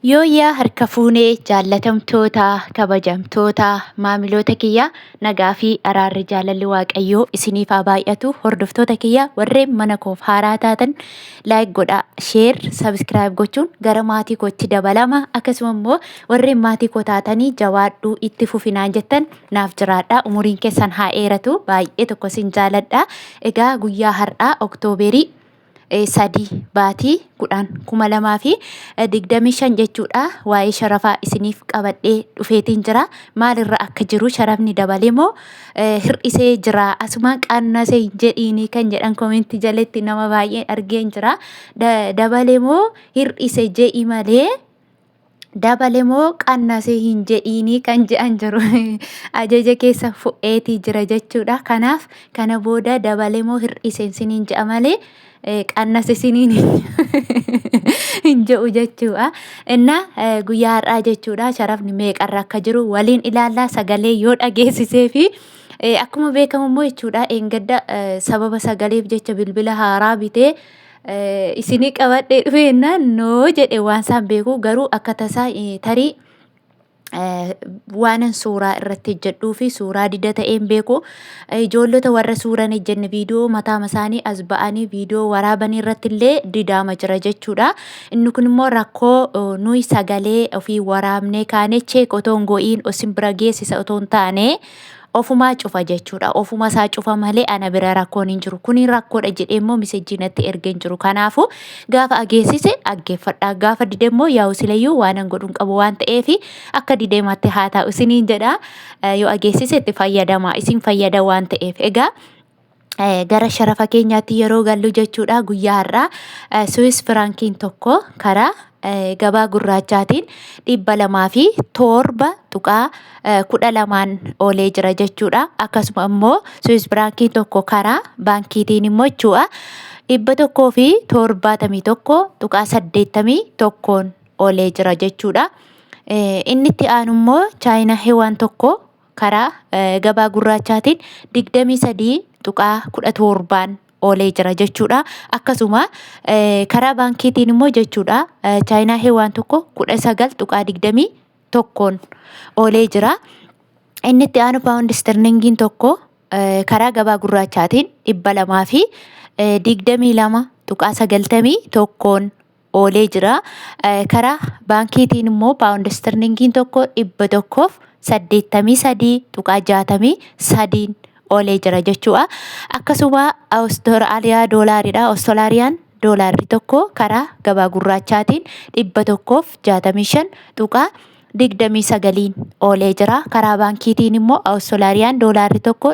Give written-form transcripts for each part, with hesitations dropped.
Yooyyaa harka fuunee jaallatamtoota kabajamtoota maamiloota kiyya nagaa fi araarri jaalalli waaqayyoo isiniif haa baay'atu. Hordoftoota kiyya warreen mana koof haaraa taatan laayik godhaa, sheer, sabiskiraayib gochuun gara maatii kootti dabalama. Akkasuma immoo warreen maatii koo taatanii jawaadhuu itti fufinaan jettan naaf jiraadha. Umuriin keessan haa dheeratu. Baay'ee tokko sin jaaladha. Egaa guyyaa har'aa Oktooberii sadii baatii 2025 jechuudha. Waa'ee sharafaa isiniif qabadhee dhufeetiin jira. Maalirra akka jiru sharafni dabalee moo hir'isee jira asuma qannasee jedhiini kan jedhan koomenti jalatti nama baay'ee argeen jira. Dabalee moo hir'ise jedhi malee dabale moo qannasee hin jedhiini kan jedhan jiru. Ajaja keessa fu'eetii jira jechuudha. Kanaaf kana booda dabale moo hir'ise siniin jedha malee qannase siniin hin jedhu jechuudha. Inna guyyaa har'aa jechuudha sharafni meeqarra akka jiru waliin ilaallaa sagalee yoo dhageessisee fi akkuma beekamu immoo jechuudha eengadda sababa sagaleef jecha bilbila haaraa bitee isinii qabadhee dhufeennaan noo jedhe waan isaan beeku garuu akka tasaa tarii waanan suuraa irratti jedhuu fi suuraa dida ta'een beeku ijoollota warra suuran ejjenne viidiyoo mataa isaanii as ba'anii viidiyoo waraabanii irratti illee didaama jira jechuudha. Inni kun immoo rakkoo nuyi sagalee ofii waraabnee kaane cheek otoo hin go'iin osin bira geessisa otoo hin taane ofumaa cufa jechuudha. Ofuma isaa cufa malee ana bira rakkoon hin jiru. Kuni rakkoodha jedhee immoo misejjii natti ergeen jiru. Kanaafuu gaafa ageessise aggeeffadha. Gaafa dide immoo yaa'u silayyuu waan hin godhuun qabu waan ta'eef akka dideematti haa ta'u isiniin jedha. Yoo ageessise itti fayyadama. Isin fayyada waan ta'eef. Egaa gara sharafa keenyaatti yeroo gallu jechuudha guyyaa har'aa Swiss frankiin tokko karaa gabaa gurraachaatiin 207.12 oolee jira jechuudha. Akkasuma immoo Swiss frankiin tokko karaa baankiitiin immoo jechuudha 171.81 oolee jira jechuudha. Inni itti aanu immoo chaayinaa hewaan tokko karaa gabaa gurraachaatiin 23.17 oolee jira jechuudha. Akkasuma karaa baankiitiin immoo jechuudha chaayinaa hewaan tokko 19.21 oolee jira. Inni itti aanu paawundi sterlingiin tokko karaa gabaa gurraachaatiin 222.91 oolee jira. Karaa baankiitiin immoo paawundi sterlingiin tokko 183.63 oolee jira jechuudha. Akkasuma Awustiraaliyaa doolaariidha. Awustiraaliyaa doolaarri tokko karaa gabaa gurraachaatiin 165.29 oolee jira. Karaa baankiitiin immoo Awustiraaliyaa doolaarri tokko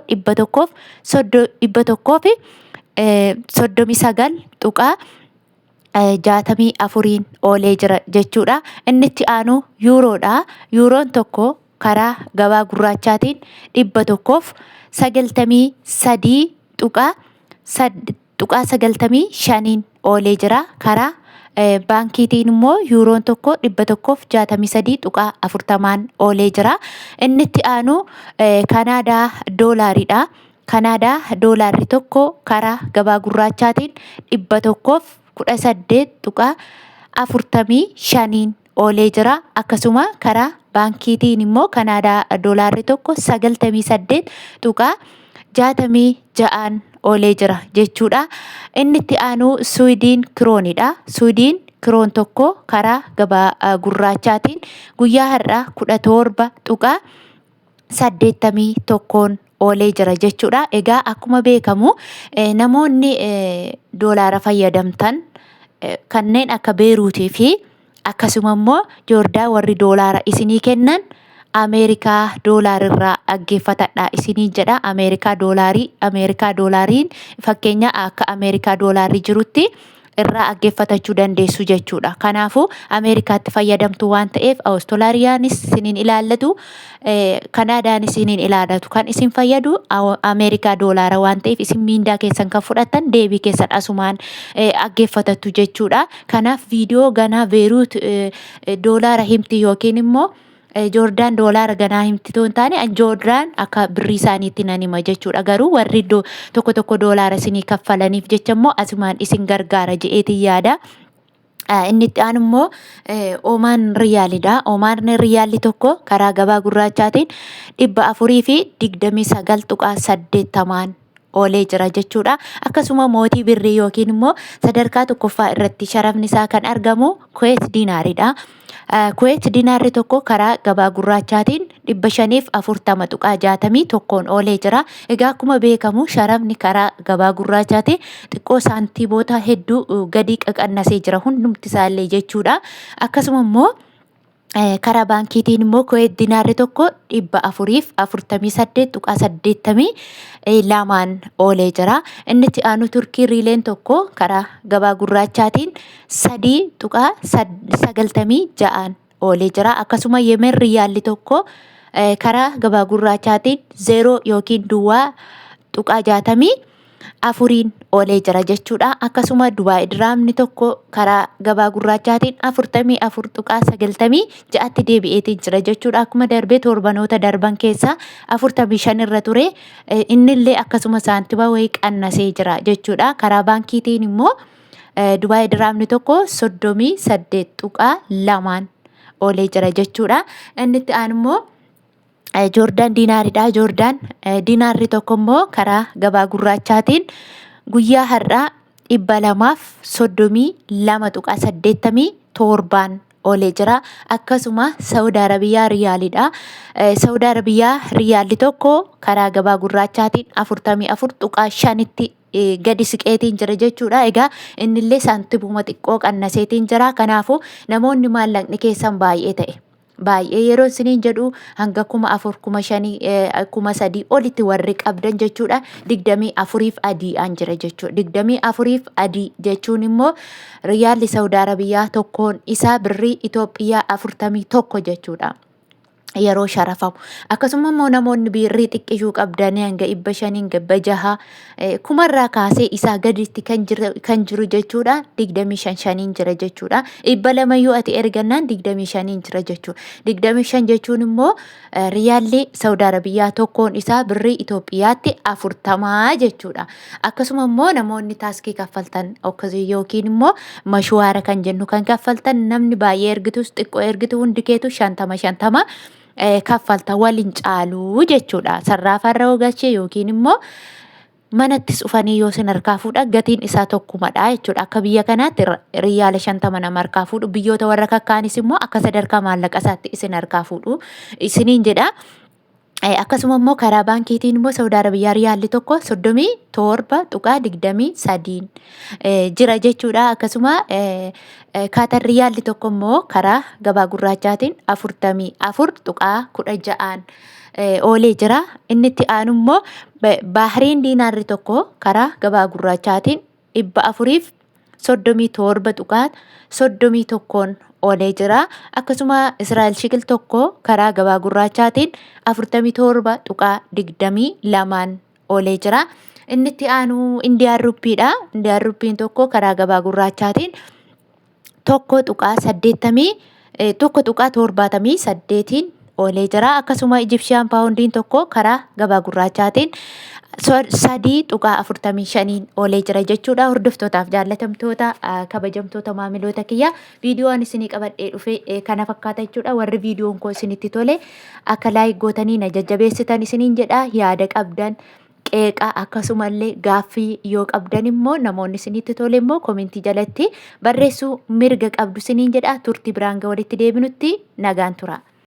139.64 oolee jira jechuudha. Inni itti aanu yuuroodha. Yuuroon tokko karaa gabaa gurraachaatiin 193.95 oolee jira. Karaa baankiitiin immoo yuuroon tokko 163.40 oolee jira. Inni itti aanu Kanaadaa doolaariidha. Kanaadaa doolaarri tokko karaa gabaa gurraachaatiin 118.45 oolee jira. Akkasuma karaa baankiitiin immoo Kanaadaa doolaarri tokko 98.66 oolee jira jechuudha. Inni itti aanu Swiidin kiroonidha. Swiidin kiroon tokko karaa gabaa gurraachaatiin guyyaa har'aa 17.81 oolee jira jechuudha. Egaa akkuma beekamu namoonni doolaara fayyadamtan kanneen akka Beeruutii fi akkasuma immoo Joordaan warri doolaara isinii kennan Ameerikaa doolaarirraa dhaggeeffadhaa isinii jedha. Ameerikaa doolaariin fakkeenya akka Ameerikaa doolaarii jirutti irraa dhaggeeffatachuu dandeessu jechuudha. Kanaafuu Ameerikaatti fayyadamtu waan ta'eef Awustiraaliyaaniis isiniin ilaallatu, Kanaadaanis isiniin ilaallatu. Kan isin fayyadu Ameerikaa doolaara waan ta'eef isin miindaa keessan kan fudhattan deebii keessan asumaan dhaggeeffatattu jechuudha. Kanaaf viidiyoo ganaa Beeruut doolaara himti yookiin immoo Joordaan doolaara ganaa himtitoo hin taane Joordaan akka birrii isaaniitti nan hima jechuudha. Garuu warri tokko tokko doolaara isinii kaffalaniif jecha immoo asumaan isin gargaara je'eetiin yaada. Inni itti aanu immoo Omaan Riyaalidha. Omaan Riyaalli tokko karaa gabaa gurraachaatiin 429.80 oolee jira jechuudha. Akkasuma mootii birrii yookiin immoo sadarkaa tokkoffaa irratti sharafni isaa kan argamu Kuweet Diinaaridha. Kuweet Diinaarri tokko karaa gabaa gurraachaatiin 540.61 oolee jira. Egaa akkuma beekamu sharafni karaa gabaa gurraachaatiin xiqqoo saantiiboota hedduu gadi qaqannasee jira hundumti isaallee jechuudha. Akkasuma immoo karaa baankiitiin immoo Kuweet Diinaarri tokko 448.82 oolee jira. Inni itti aanu Turkii Riileen tokko karaa gabaa gurraachaatiin 3.96 oolee jira. Akkasuma Yemen Riyaalli tokko karaa gabaa gurraachaatiin 0 yookiin duwwaa tuqaa 64 oolee jira jechuudha. Akkasuma Dubaay Diraamni tokko karaa gabaa gurraachaatiin 44.96tti deebi'eetiin jira jechuudha. Akkuma darbee torbanoota darban keessaa 45 irra ture. Innillee akkasuma saantiba wayii qannasee jira jechuudha. Karaa baankiitiin immoo Dubaay Diraamni tokko 38.2 oolee jira jechuudha. Inni itti aanu immoo Joordaan Diinaaridha. Joordaan Diinaarri tokko immoo karaa gabaa gurraachaatiin guyyaa har'aa 232.87 oolee jira. Akkasuma Saudi Arabiyaa Riyaalidha. Saudi Arabiyaa Riyaalli tokko karaa gabaa gurraachaatiin 44.5tti gadi siqeetiin jira jechuudha. Egaa innillee saantibuma xiqqoo qannaseetiin jira. Kanaafuu namoonni maallaqni keessan baay'ee ta'e. Baay'ee yeroo isiniin jedhu hanga 4,000, 5,000 olitti warri qabdan jechuudha. 24f adii'aan jira jechuudha. 24f adii jechuun immoo Riyaalli Saudi Arabiyaa tokkoon isaa birrii Itoophiyaa 41 jechuudha. Yeroo sharafamu. Akkasuma immoo namoonni birrii xiqqishuu qabdan hanga 500, 600 kumarraa kaasee isaa gaditti kan jiru jechuudha. 25 jira jechuudha. 200 yoo ati ergannaan 25 jira jechuudha. 25 jechuun immoo Riyaalli Saudi Arabiyaa tokkoon isaa birrii Itoophiyaatti 40 jechuudha. Akkasuma immoo namoonni taaskii kaffaltan yookiin immoo mashwaara kan jennu kan kaffaltan namni baay'ee ergitus xiqqoo ergitu hundi keetu 50 kaffalta waliin caaluu jechuudha. Sarraafarra ogalchee yookiin immoo manattis dhufanii yoo isin harkaa fuudhan gatiin isaa tokkumadha jechuudha. Akka biyya kanaatti Riyaala 50 nama harkaa fuudhu. Biyyoota warra kakkaanis immoo akka sadarkaa maallaqa isaatti isin harkaa fuudhu isiniin jedha. Akkasuma immoo karaa baankiitiin immoo Saudi Arabiyaa Riyaalli tokko 37.23 jira jechuudha. Akkasuma Kaatar Riyaalli tokko immoo karaa gabaa gurraachaatiin 44.16 oolee jira. Inni itti aanu immoo Bahriin Diinaarri tokko karaa gabaa gurraachaatiin 437.31 oolee jira. Akkasuma Israa'el Shikil tokko karaa gabaa gurraachaatiin 47.22 oolee jira. Inni itti aanu Indiyaan Ruppiidha. Indiyaan Ruppiin tokko karaa gabaa gurraachaatiin 1.78 oolee jira. Akkasuma Ijipshaan Paawundiin tokko karaa gabaa gurraachaatiin 3.45 oolee jira jechuudha. Hordoftootaaf jaallatamtoota kabajamtoota maamiloota kiyya viidiyoon isinii qabadhee dhufe kana fakkaata jechuudha. Warri viidiyoon koo isinitti tole akka laayik gootanii na jajjabeessitan isiniin jedha. Yaada qabdan qeeqa akkasumallee gaaffii yoo qabdan immoo namoonni isinitti tole immoo komentii jalatti barreessuu mirga qabdu isiniin jedha. Turtii biraan walitti deebinutti nagaan tura.